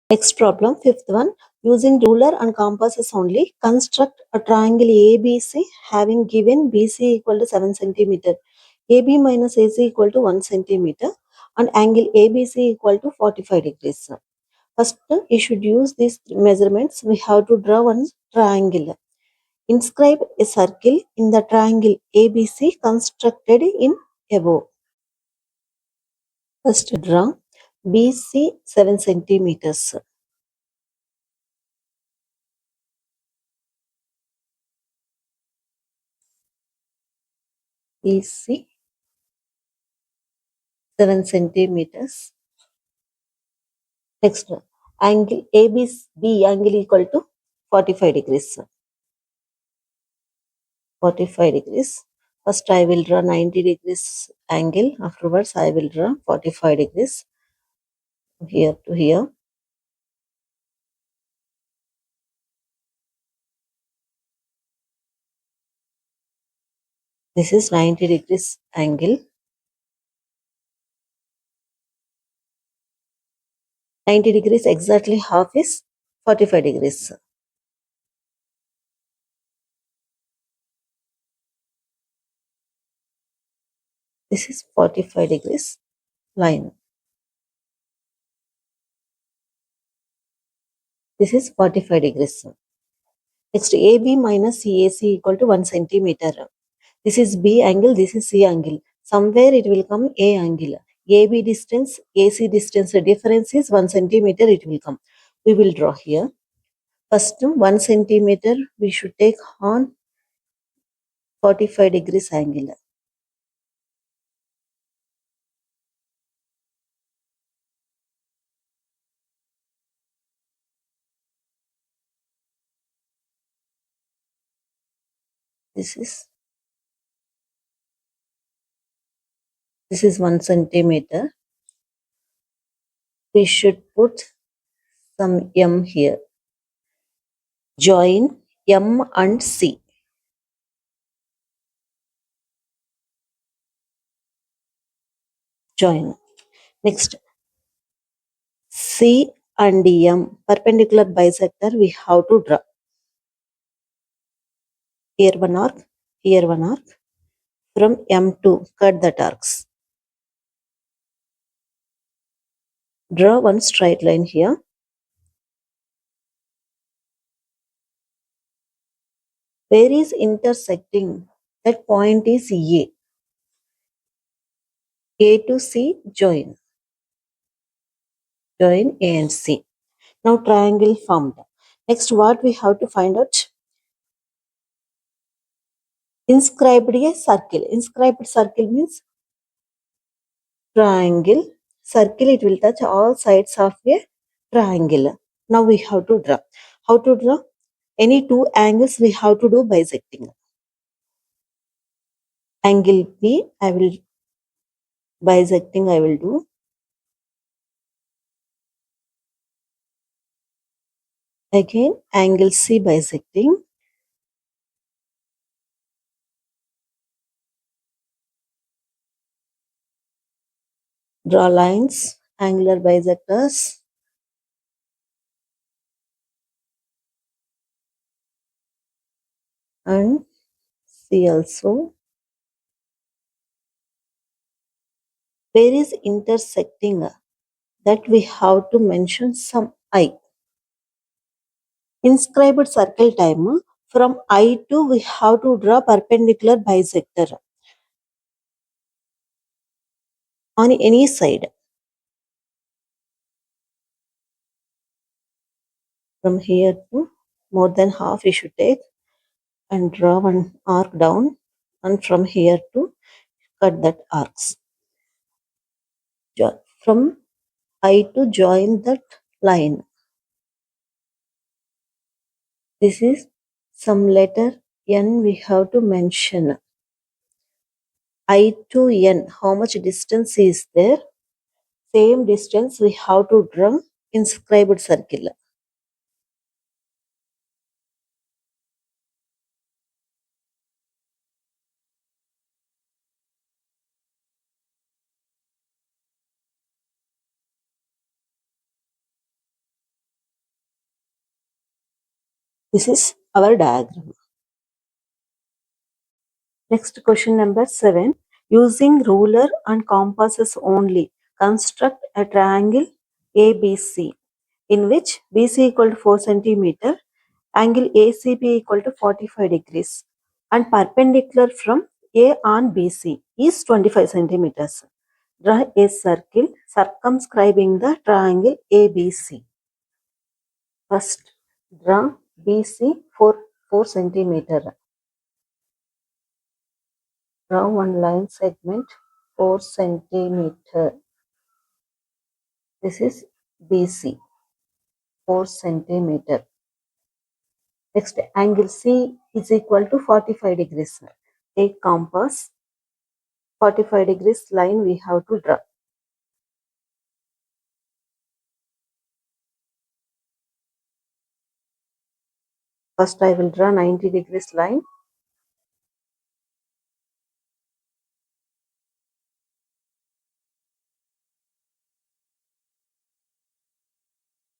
Next problem, fifth one. Using ruler and compasses only, construct a triangle ABC having given BC equal to 7 centimeter, AB minus AC equal to 1 centimeter, and angle ABC equal to 45 degrees. First, you should use these measurements. We have to draw one triangle. Inscribe a circle in the triangle ABC constructed in above. First, draw BC 7 centimeters. BC 7 centimeters. Next, angle AB angle equal to 45 degrees. 45 degrees. First, I will draw 90 degrees angle. Afterwards, I will draw 45 degrees here to here. This is 90 degrees angle. 90 degrees exactly half is 45 degrees. This is 45 degrees line. This is 45 degrees. Next, AB minus CAC equal to 1 centimeter. This is B angle, this is C angle. Somewhere it will come A angle. AB distance, AC distance difference is 1 centimeter it will come. We will draw here. First 1 centimeter we should take on 45 degrees angle. This is 1 centimeter. We should put some M here. Join M and C. Join. Next, C and M perpendicular bisector we have to draw. Here one arc, here one arc. From M2, cut the arcs. Draw one straight line here. Where is intersecting? That point is A. A to C, join. Join A and C. Now triangle formed. Next, what we have to find out? Inscribed a circle. Inscribed circle means triangle. Circle, it will touch all sides of a triangle. Now we have to draw. How to draw? Any two angles we have to do bisecting. Angle B, I will bisecting I will do. Again, angle C bisecting. Draw lines, angular bisectors. And C also. Where is intersecting? That we have to mention some I. Inscribed circle time. From I to we have to draw perpendicular bisector on any side. From here to more than half we should take and draw one arc down, and from here to cut that arcs. From I to join that line. This is some letter N we have to mention. I to N, how much distance is there? Same distance we have to draw inscribed circle. This is our diagram. Next question number 7. Using ruler and compasses only, construct a triangle ABC in which BC equal to 4 centimeter, angle ACB equal to 45 degrees and perpendicular from A on BC is 25 centimeters. Draw a circle circumscribing the triangle ABC. First, draw BC for 4 centimeter. Draw one line segment 4 centimeter. This is BC, 4 centimeter. Next, angle C is equal to 45 degrees. Take compass, 45 degrees line we have to draw. First, I will draw 90 degrees line.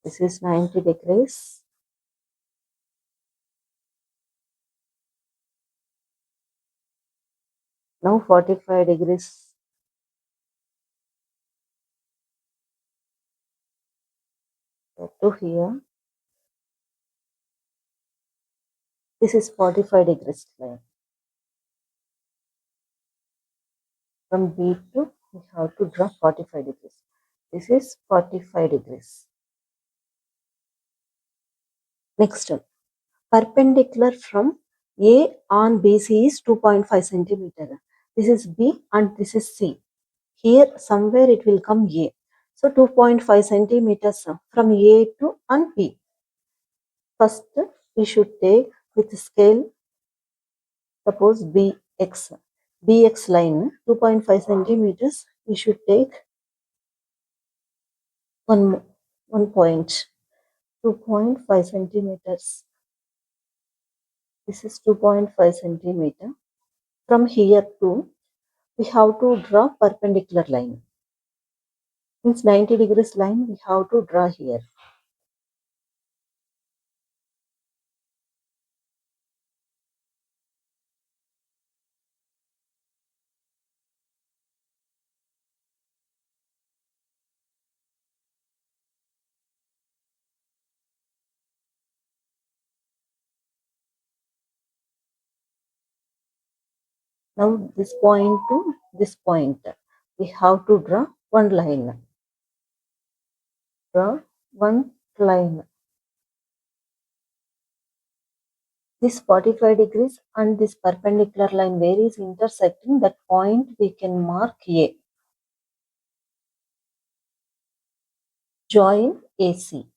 This is 90 degrees. Now 45 degrees. To here. This is 45 degrees line. From B to, we have to draw 45 degrees. This is 45 degrees. Next one. Perpendicular from A on BC is 2.5 centimeter. This is B and this is C. Here somewhere it will come A. So 2.5 centimeters from A to and B. First we should take with scale, suppose BX line 2.5 centimeters. We should take one point, 2.5 centimeters. This is 2.5 centimeter. From here to, we have to draw perpendicular line. Means 90 degrees line we have to draw here. Now this point to this point, we have to draw one line. Draw one line. This 45 degrees and this perpendicular line where is intersecting, that point we can mark A. Join AC.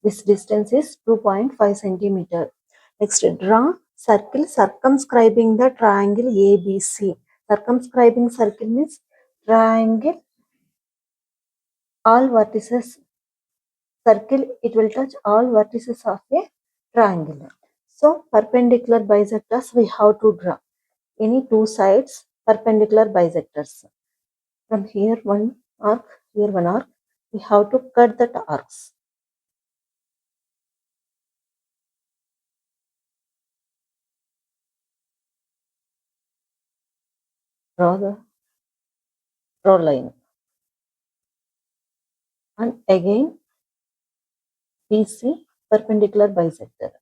This distance is 2.5 centimeter. Next, draw circle circumscribing the triangle ABC. Circumscribing circle means triangle, all vertices. Circle, it will touch all vertices of a triangle. So, perpendicular bisectors we have to draw. Any two sides perpendicular bisectors. From here one arc, here one arc. We have to cut that arcs. Draw line. And again BC perpendicular bisector.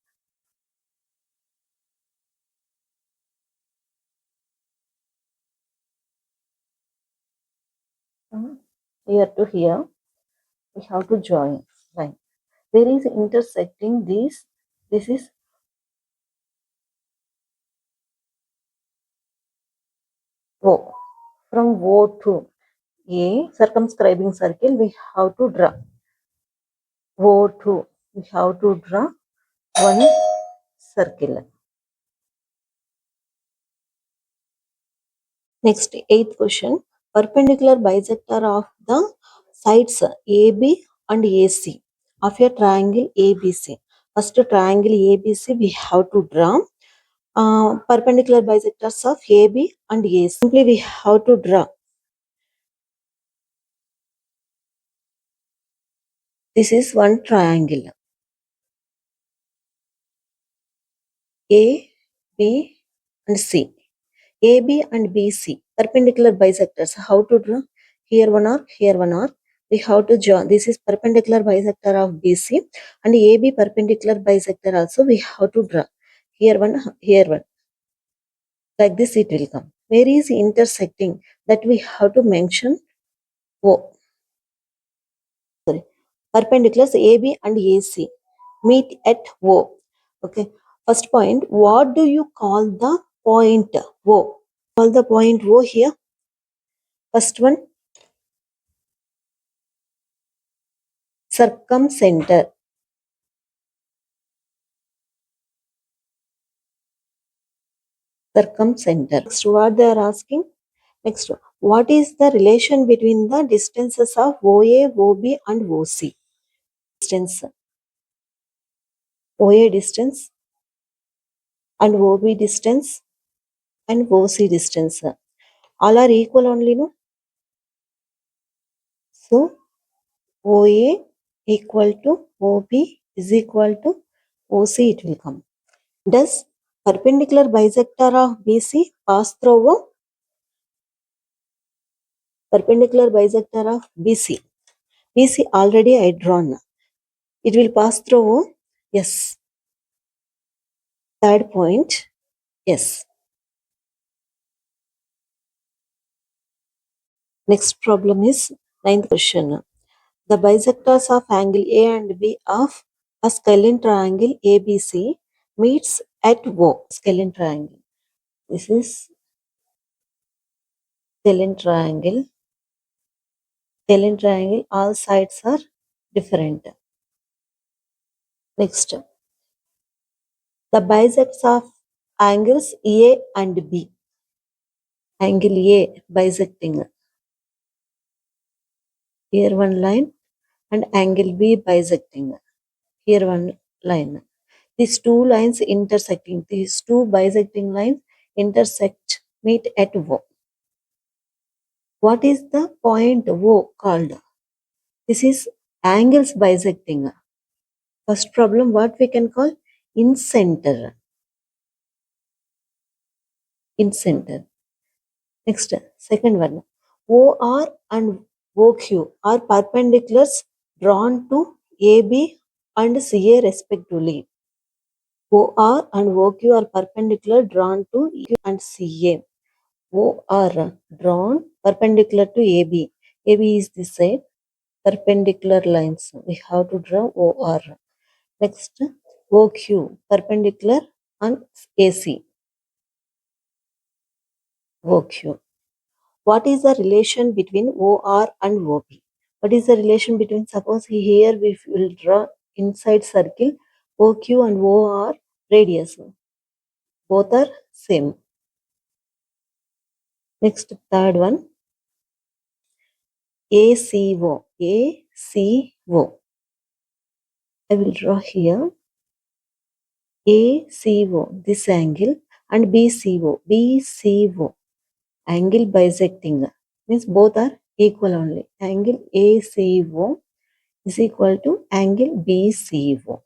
Here to here we have to join line. There is intersecting these. This is O. From O to A circumscribing circle we have to draw. O2 we have to draw one circle. Next, eighth question. Perpendicular bisector of the sides AB and AC of a triangle ABC. First triangle ABC we have to draw. Perpendicular bisectors of AB and AC. Simply we have to draw. This is one triangle. A, B and C. AB and BC, perpendicular bisectors. How to draw? Here one arc, here one arc. We have to join. This is perpendicular bisector of BC and AB perpendicular bisector also we have to draw. Here one, here one. Like this it will come. Where is intersecting? That we have to mention O. Sorry. Perpendiculars AB and AC meet at O. Okay. First point, what do you call the point O? Call the point O here. First one, circumcenter. Circumcenter. Next, what they are asking? Next, what is the relation between the distances of OA, OB and OC? Distance. OA distance and OB distance and OC distance. All are equal only, no? So, OA equal to OB is equal to OC it will come. Does perpendicular bisector of BC pass through O? Perpendicular bisector of BC. BC already I drawn. It will pass through O? Yes. Third point, yes. Next problem is ninth question. The bisectors of angle A and B of a scalene triangle ABC meets at O. Scalene triangle. This is scalene triangle. Scalene triangle, all sides are different. Next, the bisects of angles A and B. Angle A bisecting. Here one line and angle B bisecting. Here one line. These two lines intersecting, these two bisecting lines intersect, meet at O. What is the point O called? This is angles bisecting. First problem, what we can call? Incenter. Incenter. Next, second one. OR and OQ are perpendiculars drawn to AB and CA respectively. OR and OQ are perpendicular drawn to EQ and CA. OR drawn perpendicular to AB. AB is this side. Perpendicular lines. We have to draw OR. Next, OQ perpendicular on AC. OQ. What is the relation between OR and OB? What is the relation between, suppose here we will draw inside circle, OQ and OR radius. Both are same. Next, third one, ACO. ACO. I will draw here ACO, this angle, and BCO. BCO. Angle bisecting. Means both are equal only. Angle ACO is equal to angle BCO.